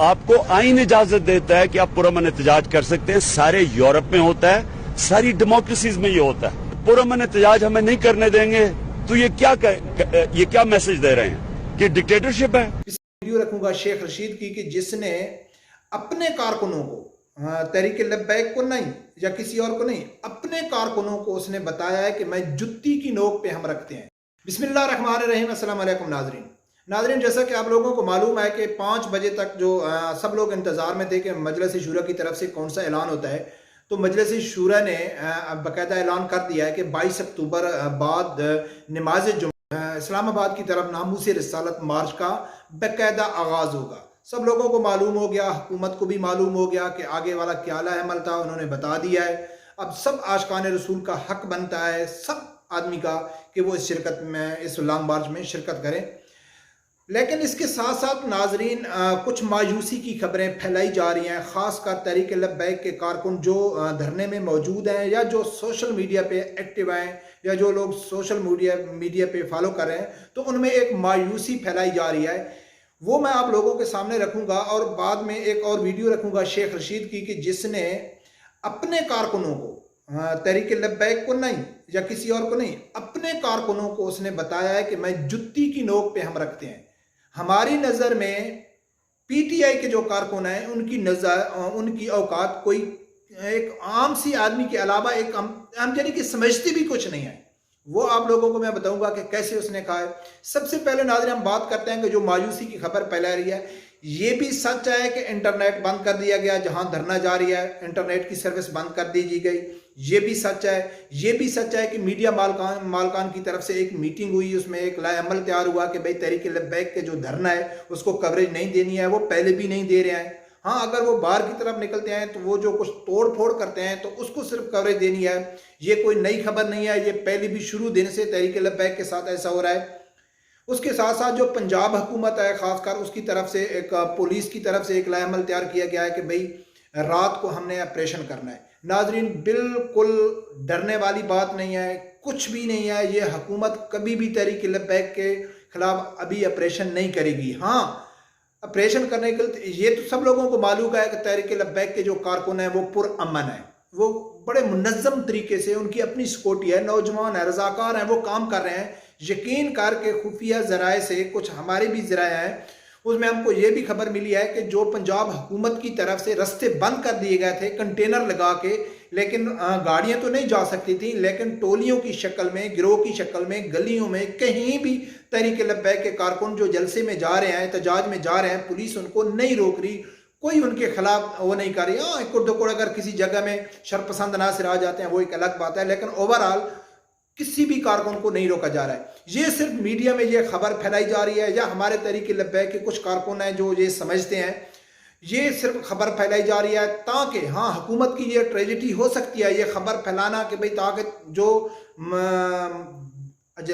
आपको आईन इजाजत देता है कि आप पुरअमन एहतजाज कर सकते हैं। सारे यूरोप में होता है, सारी डेमोक्रेसीज में ये होता है। पुरअमन एहतजाज हमें नहीं करने देंगे तो ये क्या मैसेज दे रहे हैं कि डिक्टेटरशिप है। वीडियो रखूंगा शेख रशीद की कि जिसने अपने कारकुनों को, तहरीक लब्बैक को नहीं या किसी और को नहीं, अपने कारकुनों को उसने बताया है कि मैं जुत्ती की नोक पे हम रखते हैं। बिस्मिल्लाह रहमान रहीम। अस्सलाम वालेकुम नाजरीन, जैसा कि आप लोगों को मालूम है कि 5 बजे तक जो सब लोग इंतज़ार में थे कि मजलिस शूरा की तरफ से कौन सा ऐलान होता है, तो मजलिस शूरा ने बाकायदा ऐलान कर दिया है कि 22 अक्टूबर बाद नमाज जुम्मा इस्लामाबाद की तरफ नामूस रिसालत मार्च का बाकायदा आगाज़ होगा। सब लोगों को मालूम हो गया, हुकूमत को भी मालूम हो गया कि आगे वाला क्या अमल था, उन्होंने बता दिया है। अब सब आशिकान रसूल का हक बनता है सब आदमी का कि वो इस लॉन्ग मार्च में शिरकत करें। लेकिन इसके साथ साथ नाजरीन कुछ मायूसी की खबरें फैलाई जा रही हैं, ख़ासकर तहरीक लब्बैक के कारकुन जो धरने में मौजूद हैं या जो सोशल मीडिया पे एक्टिव हैं या जो लोग सोशल मीडिया पे फॉलो कर रहे हैं, तो उनमें एक मायूसी फैलाई जा रही है। वो मैं आप लोगों के सामने रखूँगा और बाद में एक और वीडियो रखूँगा शेख रशीद की कि जिसने अपने कारकुनों को, तहरीक लब्बैक को नहीं या किसी और को नहीं, अपने कारकुनों को उसने बताया है कि मैं जुत्ती की नोक पे हम रखते हैं। हमारी नज़र में पीटीआई के जो कारकुन हैं उनकी औकात कोई एक आम सी आदमी के अलावा एक हम यानी कि समझती भी कुछ नहीं है। वो आप लोगों को मैं बताऊंगा कि कैसे उसने कहा है। सबसे पहले नाज़रीन हम बात करते हैं कि जो मायूसी की खबर फैला रही है, ये भी सच है कि इंटरनेट बंद कर दिया गया, जहां धरना जारी है इंटरनेट की सर्विस बंद कर दी गई। ये भी सच है। ये भी सच है कि मीडिया मालकान की तरफ से एक मीटिंग हुई, उसमें एक लाएअमल तैयार हुआ कि भाई तहरीक लब्बैक के जो धरना है उसको कवरेज नहीं देनी है। वो पहले भी नहीं दे रहे हैं। हाँ, अगर वो बाहर की तरफ निकलते हैं तो वो जो कुछ तोड़ फोड़ करते हैं तो उसको सिर्फ कवरेज देनी है। ये कोई नई खबर नहीं है, ये पहले भी शुरू दिन से तहरीक लब्बैक के साथ ऐसा हो रहा है। उसके साथ साथ जो पंजाब हुकूमत है खासकर, उसकी तरफ से एक पुलिस की तरफ से एक लाएअमल तैयार किया गया है कि भाई रात को हमने ऑपरेशन करना है। नाजरीन, बिल्कुल डरने वाली बात नहीं है, कुछ भी नहीं है। ये हुकूमत कभी भी तहरीक लब्बैक के खिलाफ अभी ऑपरेशन नहीं करेगी। हाँ, ऑपरेशन करने के लिए ये तो सब लोगों को मालूम है कि तहरीक लब्बैक के जो कारकुन हैं वो पुरअमन है, वो बड़े मुनज़्ज़म तरीके से, उनकी अपनी सिक्योरिटी है, नौजवान है, रज़ाकार हैं, वो काम कर रहे हैं। यकीन करके खुफिया ज़राए से कुछ हमारे भी ज़राए हैं, उसमें हमको ये भी खबर मिली है कि जो पंजाब हुकूमत की तरफ से रास्ते बंद कर दिए गए थे कंटेनर लगा के, लेकिन गाड़ियां तो नहीं जा सकती थी, लेकिन टोलियों की शक्ल में, गिरोह की शक्ल में, गलियों में कहीं भी तहरीक लब्बैक के कारकुन जो जलसे में जा रहे हैं, एहतजाज में जा रहे हैं, पुलिस उनको नहीं रोक रही, कोई उनके खिलाफ वो नहीं कर रही। हाँ, एक दुक्कड़ अगर किसी जगह में शरपसंद नासिर आ जाते हैं वो एक अलग बात है, लेकिन ओवरऑल किसी भी कारकुन को नहीं रोका जा रहा है। ये सिर्फ मीडिया में ये खबर फैलाई जा रही है या हमारे तहरीक लब्बैक के कुछ कारकुन हैं जो ये समझते हैं, ये सिर्फ खबर फैलाई जा रही है ताकि, हाँ, हुकूमत की ये ट्रेजेडी हो सकती है ये खबर फैलाना कि भाई ताकि जो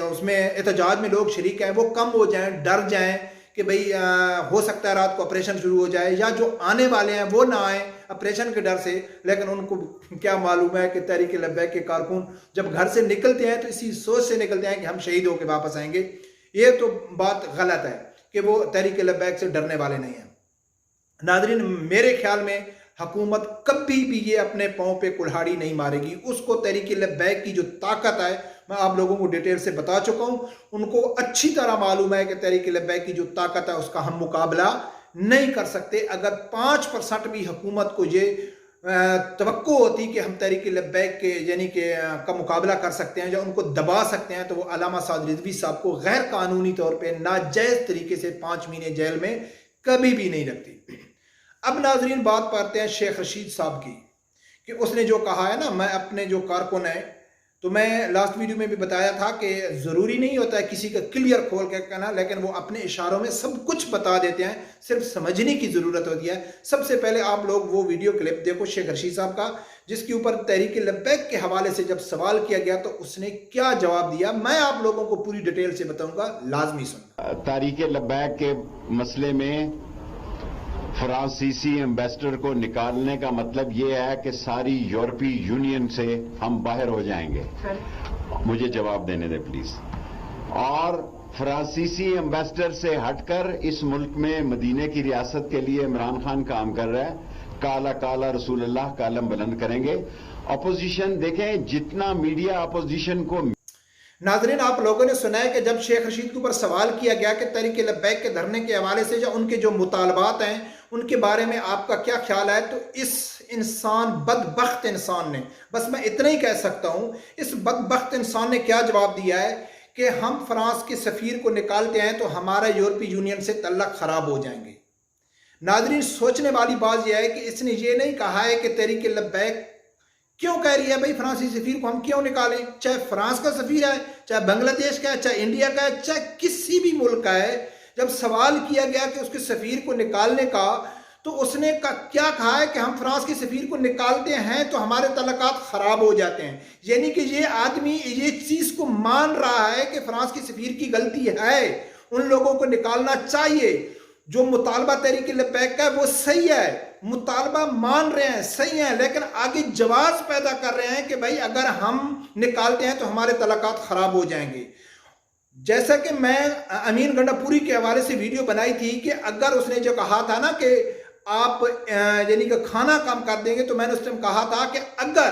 उसमें एहतजाज में लोग शरीक हैं वो कम हो जाएं, डर जाएं कि भाई हो सकता है रात को ऑपरेशन शुरू हो जाए, या जो आने वाले हैं वो ना आए ऑपरेशन के डर से। लेकिन उनको क्या मालूम है कि तहरीक लब्बैक के कारकुन जब घर से निकलते हैं तो इसी सोच से निकलते हैं कि हम शहीद होकर वापस आएंगे। ये तो बात गलत है कि वो तहरीक लब्बैक से डरने वाले नहीं हैं। नाज़रीन, मेरे ख्याल में हुकूमत कभी भी ये अपने पाँव पे कुल्हाड़ी नहीं मारेगी। उसको तहरीक लब्बैक की जो ताकत है मैं आप लोगों को डिटेल से बता चुका हूँ। उनको अच्छी तरह मालूम है कि तहरीक लब्बैक की जो ताकत है उसका हम मुकाबला नहीं कर सकते। अगर 5% भी हुकूमत को ये तवक्को होती कि हम तहरीक लब्बैक के यानी कि का मुकाबला कर सकते हैं या उनको दबा सकते हैं, तो वो अल्लामा साद रिजवी साहब को गैर कानूनी तौर पर नाजायज़ तरीके से 5 महीने जेल में कभी भी नहीं रखती। अब नाजरीन बात करते हैं शेख रशीद साहब की कि उसने जो कहा है ना, मैं अपने जो कारकुन है, तो मैं लास्ट वीडियो में भी बताया था कि ज़रूरी नहीं होता है किसी का क्लियर खोल के कहना, लेकिन वो अपने इशारों में सब कुछ बता देते हैं, सिर्फ समझने की ज़रूरत होती है। सबसे पहले आप लोग वो वीडियो क्लिप देखो शेख रशीद साहब का, जिसके ऊपर तहरीक लब्बैक के हवाले से जब सवाल किया गया तो उसने क्या जवाब दिया, मैं आप लोगों को पूरी डिटेल से बताऊंगा, लाजमी सुन। तहरीक लब्बैक के मसले में फ्रांसीसी एम्बेसडर को निकालने का मतलब ये है कि सारी यूरोपीय यूनियन से हम बाहर हो जाएंगे। मुझे जवाब देने दें प्लीज। और फ्रांसीसी एम्बेसडर से हटकर इस मुल्क में मदीने की रियासत के लिए इमरान खान काम कर रहा है। काला काला रसूलुल्लाह कालम बुलंद करेंगे। अपोजिशन देखें, जितना मीडिया अपोजिशन को। नाजरीन, आप लोगों ने सुना है कि जब शेख रशीद के ऊपर सवाल किया गया कि तहरीक लब्बैक के धरने के हवाले से या उनके जो मुतालबात हैं उनके बारे में आपका क्या ख्याल है, तो इस इंसान, बदबख्त इंसान ने, बस मैं इतना ही कह सकता हूं, इस बदबख्त इंसान ने क्या जवाब दिया है कि हम फ्रांस के सफीर को निकालते हैं तो हमारा यूरोपीय यूनियन से तल्लक खराब हो जाएंगे। नाजरीन, सोचने वाली बात यह है कि इसने ये नहीं कहा है कि तहरीक लब्बैक क्यों कह रही है भाई फ्रांसीसी सफीर को हम क्यों निकालें, चाहे फ्रांस का सफीर है, चाहे बांग्लादेश का है, चाहे इंडिया का है, चाहे किसी भी मुल्क का है। जब सवाल किया गया कि उसके सफीर को निकालने का, तो उसने क्या कहा है कि हम फ्रांस के सफीर को निकालते हैं तो हमारे तल्लकात खराब हो जाते हैं। यानी कि ये आदमी ये चीज को मान रहा है कि फ्रांस के सफीर की गलती है, उन लोगों को निकालना चाहिए। जो मुतालबा तहरीक लब्बैक का है वो सही है, मुतालबा मान रहे हैं, सही है, लेकिन आगे जवाब पैदा कर रहे हैं कि भाई अगर हम निकालते हैं तो हमारे तल्लकात खराब हो जाएंगे। जैसा कि मैं अमीन गंडापुरी के हवाले से वीडियो बनाई थी कि अगर उसने जो कहा था ना कि आप यानी कि खाना कम कर देंगे, तो मैंने उस टाइम कहा था कि अगर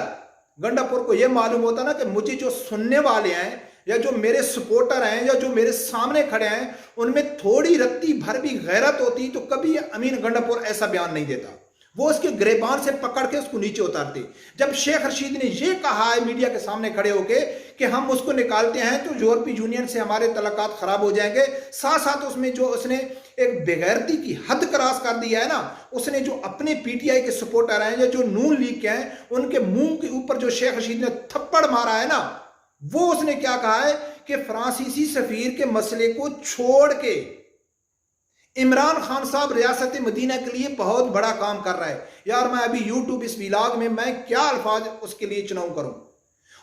गंडापुर को यह मालूम होता ना कि मुझे जो सुनने वाले हैं या जो मेरे सपोर्टर हैं या जो मेरे सामने खड़े हैं उनमें थोड़ी रत्ती भर भी गैरत होती तो कभी अमीन गंडापुर ऐसा बयान नहीं देता। वो उसके गिरबान से पकड़ के उसको नीचे उतारते। जब शेख रशीद ने यह कहा है मीडिया के सामने खड़े होके कि हम उसको निकालते हैं तो यूरोपीय यूनियन से हमारे तल्लकात खराब हो जाएंगे, साथ साथ उसमें जो उसने एक बेगैरती की हद क्रॉस कर दिया है ना, उसने जो अपने पीटीआई के सपोर्टर हैं या जो नून लीग के हैं उनके मुंह के ऊपर जो शेख रशीद ने थप्पड़ मारा है ना, वो उसने क्या कहा है कि फ्रांसीसी सफीर के मसले को छोड़ के इमरान खान साहब रियासत मदीना के लिए बहुत बड़ा काम कर रहा है। यार मैं अभी यूट्यूब इस व्लॉग में मैं क्या अल्फाज उसके लिए चुनाव करूं।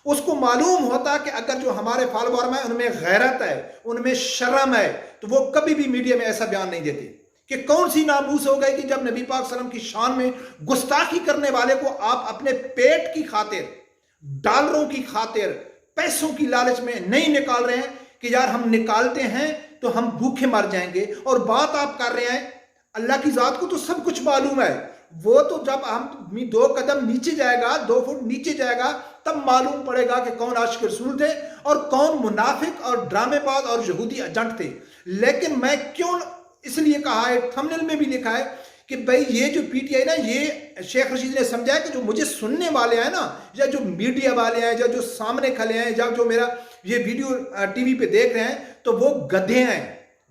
उसको मालूम होता कि अगर जो हमारे फॉलोअर में उनमें गैरत है, उनमें शर्म है, तो वो कभी भी मीडिया में ऐसा बयान नहीं देते कि कौन सी नामूस हो गई कि जब नबी पाक सल्लल्लाहु अलैहि वसल्लम की शान में गुस्ताखी करने वाले को आप अपने पेट की खातिर, डॉलरों की खातिर, पैसों की लालच में नहीं निकाल रहे हैं कि यार हम निकालते हैं तो हम भूखे मर जाएंगे। और बात आप कर रहे हैं, अल्लाह की जात को तो सब कुछ मालूम है। वो तो जब हम 2 कदम नीचे जाएगा, 2 फुट नीचे जाएगा, तब मालूम पड़ेगा कि कौन आशिक रसूल थे और कौन मुनाफिक और ड्रामेबाज और यहूदी एजेंट थे। लेकिन मैं क्यों इसलिए कहा है, थंबनेल में भी लिखा है कि भाई ये जो पीटीआई ना, ये शेख रशीद ने समझा है कि जो मुझे सुनने वाले हैं ना, या जो मीडिया वाले हैं, या जो सामने खड़े हैं, या जो मेरा ये वीडियो टीवी पे देख रहे हैं, तो वो गधे हैं,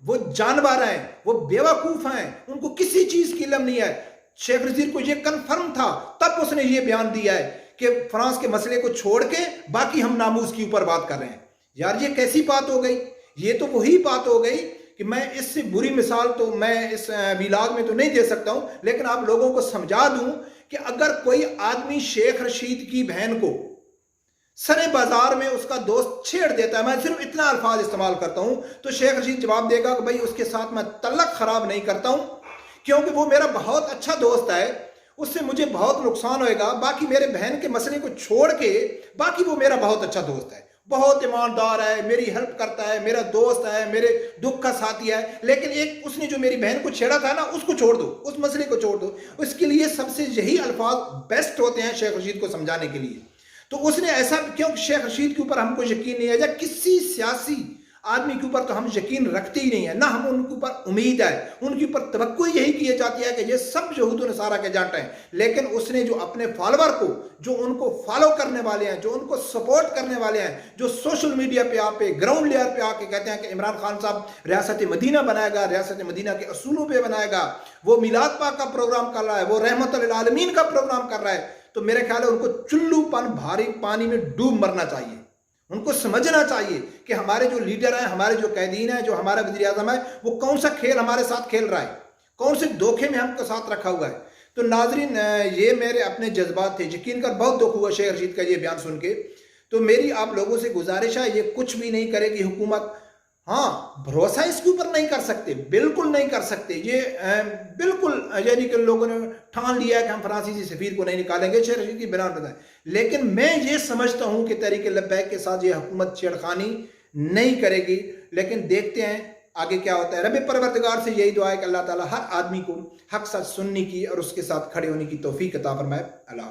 वो जानवर हैं, वो बेवकूफ हैं, उनको किसी चीज की इल्म नहीं है। शेख रशीद को ये कन्फर्म था, तब उसने ये बयान दिया है कि फ्रांस के मसले को छोड़ के बाकी हम नामूस के ऊपर बात कर रहे हैं। यार ये कैसी बात हो गई? ये तो वही बात हो गई कि मैं इससे बुरी मिसाल तो मैं इस व्लॉग में तो नहीं दे सकता हूं, लेकिन आप लोगों को समझा दूं कि अगर कोई आदमी शेख रशीद की बहन को सरे बाजार में उसका दोस्त छेड़ देता है, मैं सिर्फ इतना अल्फाज इस्तेमाल करता हूं, तो शेख रशीद जवाब देगा कि भाई उसके साथ मैं तल्लक खराब नहीं करता हूं क्योंकि वो मेरा बहुत अच्छा दोस्त है, उससे मुझे बहुत नुकसान होएगा। बाकी मेरे बहन के मसले को छोड़ के बाकी वो मेरा बहुत अच्छा दोस्त है, बहुत ईमानदार है, मेरी हेल्प करता है, मेरा दोस्त है, मेरे दुख का साथी है। लेकिन एक उसने जो मेरी बहन को छेड़ा था ना, उसको छोड़ दो, उस मसले को छोड़ दो। उसके लिए सबसे यही अल्फाज बेस्ट होते हैं शेख रशीद को समझाने के लिए। तो उसने ऐसा क्यों, शेख रशीद के ऊपर हमको यकीन नहीं है, या किसी सियासी आदमी के ऊपर तो हम यकीन रखते ही नहीं है, ना हम उनके ऊपर उम्मीद है, उनके ऊपर तवक्को यही की जाती है कि ये सब यहूद नसारा के एजेंट हैं। लेकिन उसने जो अपने फॉलोअर को, जो उनको फॉलो करने वाले हैं, जो उनको सपोर्ट करने वाले हैं, जो सोशल मीडिया पे आके, ग्राउंड लेयर पे आके कहते हैं कि इमरान खान साहब रियासत मदीना बनाएगा, रियासत मदीना के असूलों पर बनाएगा, वो मिलाद पाक का प्रोग्राम कर रहा है, वो रहमत लिल आलमीन का प्रोग्राम कर रहा है, तो मेरे ख्याल है उनको चुल्लूपन भारी पानी में डूब मरना चाहिए। उनको समझना चाहिए कि हमारे जो लीडर हैं, हमारे जो कैदीन हैं, जो हमारा वज़ीर आज़म है, वो कौन सा खेल हमारे साथ खेल रहा है, कौन से धोखे में हमको साथ रखा हुआ है। तो नाजरीन, ये मेरे अपने जज्बात थे। यकीन कर बहुत दुख हुआ शेख रशीद का ये बयान सुन के। तो मेरी आप लोगों से गुजारिश है, ये कुछ भी नहीं करेगी हुकूमत। हाँ, भरोसा इसके ऊपर नहीं कर सकते, बिल्कुल नहीं कर सकते। ये बिल्कुल यानी कि लोगों ने ठान लिया है कि हम फ्रांसीसी सफीर को नहीं निकालेंगे, शेख रशीद की बयान बताएं। लेकिन मैं ये समझता हूं कि तहरीक लब्बैक के साथ ये हुकूमत छेड़खानी नहीं करेगी। लेकिन देखते हैं आगे क्या होता है। रब परवरदिगार से यही दुआ है कि अल्लाह ताला हर आदमी को हक सच सुनने की और उसके साथ खड़े होने की तौफीक अता फरमाए। अल्लाह।